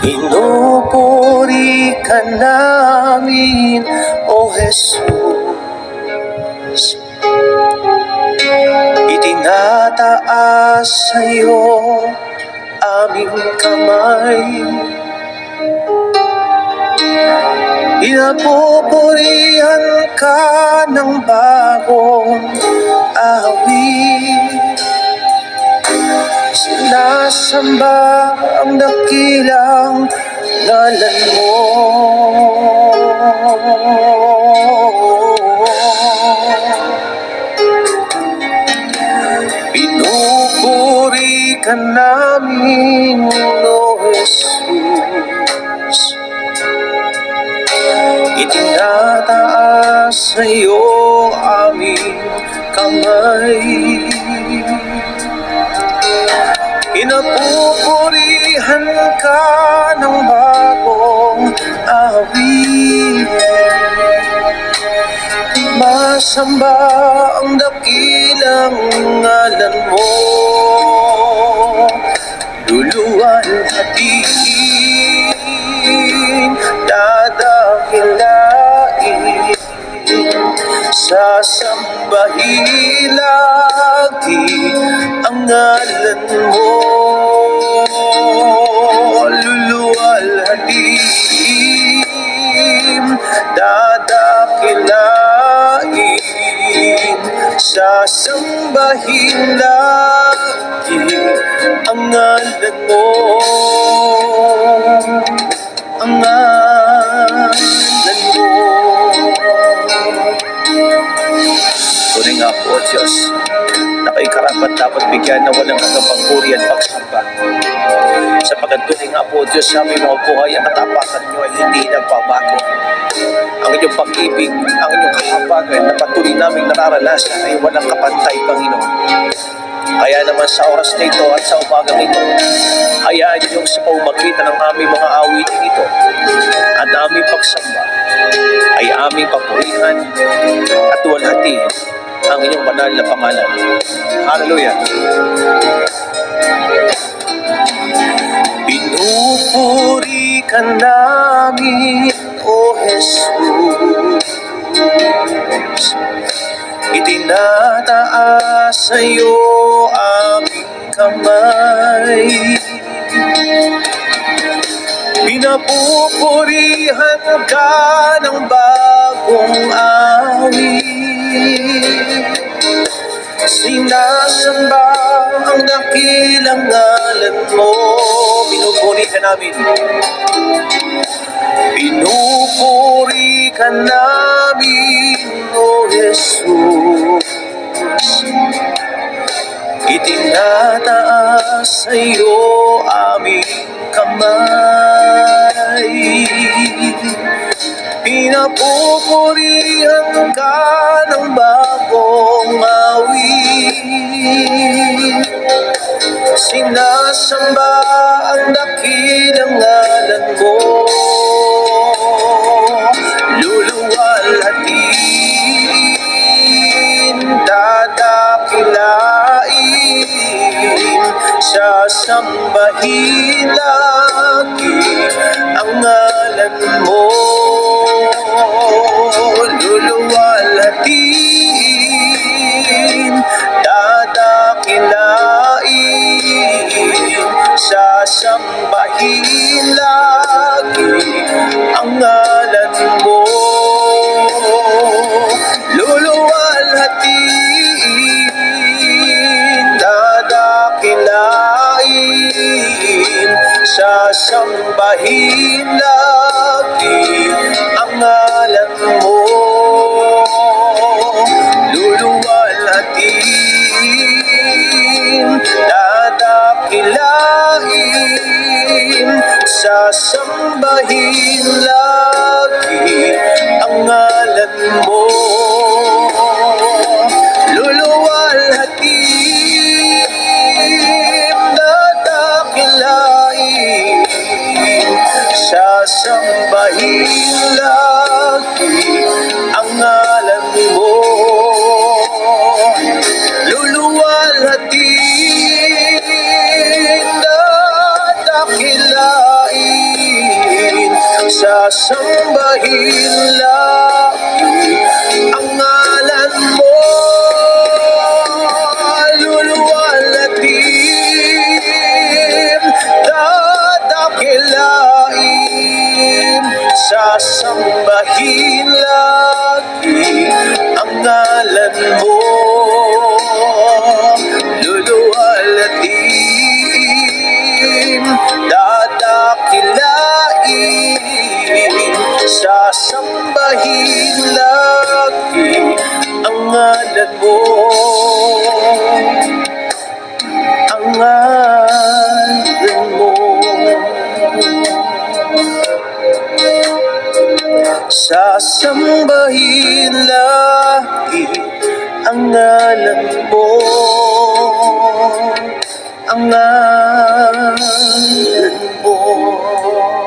Pinupuri ka namin, O Jesus. Itinataas sa'yo aming kamay. Pinapupurihan ka ng bagong awit. Sinasamba ang dakilang ngalan mo. Pinupuri ka namin, O Jesus. Itinataas sa'yo aming kamay. Pinapupurihan ka ng bagong awit. Masamba ang dakilang ngalan mo. Luluwalhatiin, dadakilain, sasambahin lagi ang ngalan mo. Luluwalhatiin, dadakilain, sasambahin lagi ang ngalan mo. Ang ngalan mo. Tunay nga po, Diyos, na kay karapat dapat bigyan na walang hanggang pagpuri at pagsamba. Sapagkat tunay nga po, Diyos, sa aming mga buhay, ang katapakan nyo ay hindi nagbabago. Ang inyong pag-ibig, ang inyong kahabagan na patuloy naming nararanasan ay walang kapantay, Panginoon. Kaya naman sa oras na ito at sa umagang ito, hayaan niyong sa pamamagitan ng aming mga awitin ito at aming pagsamba ay aming papurihan at walhatiin ang inyong banal na pangalan. Hallelujah! Pinupuri ka namin, O Jesus. Itinataas sa'yo aming kamay. Pinapupurihan ka ng bagong awit. Sinasamba ang dakilang ngalan mo. Pinupuri ka namin. Pinupuri ka namin, O Jesus. Itinataas sa'yo aming kamay. Pinapupurihan ka ng bagong awit. Sinasamba ang dakilang ngalan mo. Luluwalhatiin, dadakilain, sasambahin lagi ang ngalan mo. Luluwalhatiin, dadakilain, sasambahin lagi ang ngalan mo. Luluwalhatiin, dadakilain, sasambahin lagi ang ngalan mo. Luluwalhatiin, dadakilain, sasambahin lagi ang ngalan mo. Luluwalhatiin, dadakilain, sasambahin lagi ang ngalan mo. Luluwalhatiin, dadakilain, lagi ang ngalan mo, luluwalhatin, dadakilain, sasambahin lagi ang ngalan mo, luluwalhatin, dadakilain, sasambahin lagi ang ngalan mo, ang ngalan mo. Sasambahin lagi ang ngalan mo, ang ngalan mo.